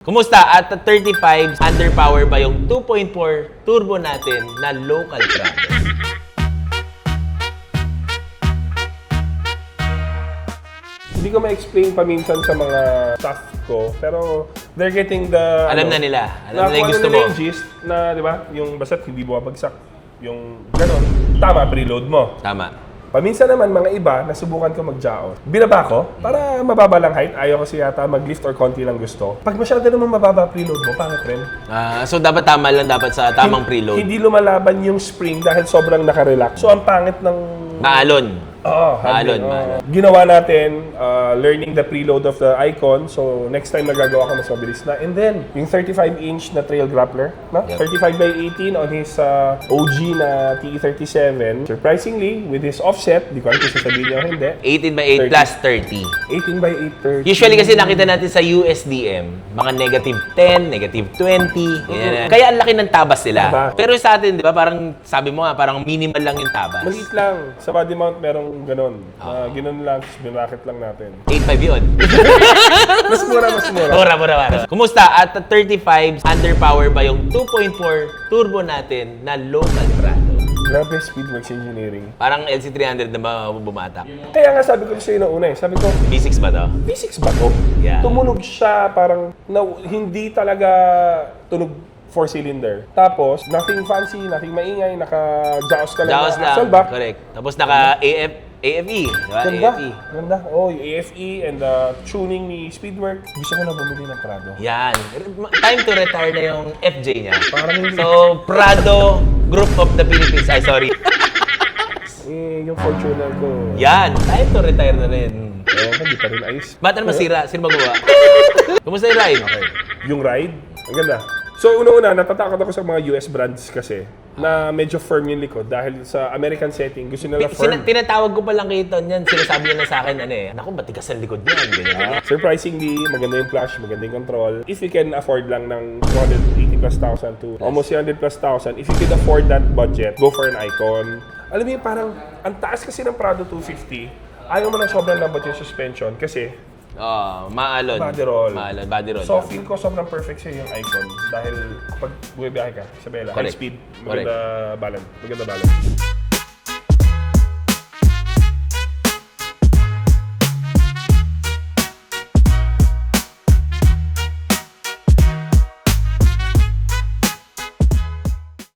Kumusta? At 35, underpower ba yung 2.4 turbo natin na local Prado? Hindi ko ma-explain paminsan sa mga staff ko, pero they're getting the... Alam na nila. Alam nila yung gusto nila mo. yung gist na, di ba, yung basta't hindi bumabagsak. Yung gano'n. Tama, preload mo. Tama. Paminsan naman, mga iba, nasubukan ko mag-jaon. Binaba ko, para mababa lang height. Ayaw kasi yata mag-lift or konti lang gusto. Pag masyado naman mababa preload mo, pangit rin. So dapat tama lang dapat sa tamang preload. Hindi lumalaban yung spring dahil sobrang nakarelax. So ang pangit ng... Maalon. Oo, Maalon, handle. maalon. Ginawa natin, learning the preload of the Icon. So, next time nagagawa ko, mas mabilis na. And then, yung 35-inch na trail grappler, no? Yep. 35x18 on his OG na TE37. Surprisingly, with his offset, di ko alam kung sasabihin niya o hindi, 18x8 plus 30. 18x8 30. Usually kasi nakita natin sa USDM, mga -10, -20, ganyan. Kaya ang laki ng tabas nila. Diba? Pero sa atin, di ba, parang sabi mo nga, parang minimal lang yung tabas. Maliit lang. Sa body mount, merong ganon. Ganon lang, binracket lang natin. 8.5 yun. Mas mura, mas mura. Mura. Kumusta? At 35, underpower ba yung 2.4 turbo natin na local Prado? Grabe, Speedworks Engineering. Parang LC300 na ba bumatak? Kaya nga sabi ko sa'yo na una sabi ko, V6 ba to? V6 ba to? Yeah. Tumunog siya parang hindi talaga tunog 4-cylinder. Tapos, nothing fancy, nothing maingay, naka-jaws ka lang Jaws na lang. axleback. Correct. Tapos naka AFE. Diba? Ganda. AFE. Ganda. Oh, yung AFE and the tuning ni Speedwork. Gusto ko na bumili ng Prado. Yan. Time to retire na yung FJ niya. Parang hindi. So, Prado Group of the Philippines. Ay, sorry. Yung Fortuner ko. Yan. Time to retire na rin. Hindi pa rin ayos. Ba't ano masira? Sino magawa? Kumusta yung ride? Okay. Yung ride, ang ganda. So, una-una, natatakot ako sa mga US brands kasi na medyo firm yung likod dahil sa American setting, gusto nila firm. Tinatawag ko pa lang kay Ton yan. Sinasabi niya na sa akin, naku, matigas ang likod niyan. Ganyan. Surprisingly, maganda yung flash, maganda yung control. If you can afford lang ng 280 plus thousand to almost 300 plus thousand, if you can afford that budget, go for an Icon. Alam mo yung parang, ang taas kasi ng Prado 250, ayaw mo ng sobrang lambat yung suspension kasi Maalon. body roll. Maalon, body roll. So, feel ko sobrang perfect sa'yo yung Icon dahil pag bumibiyahe ka, Isabela, high Correct. speed, Correct. maganda balance.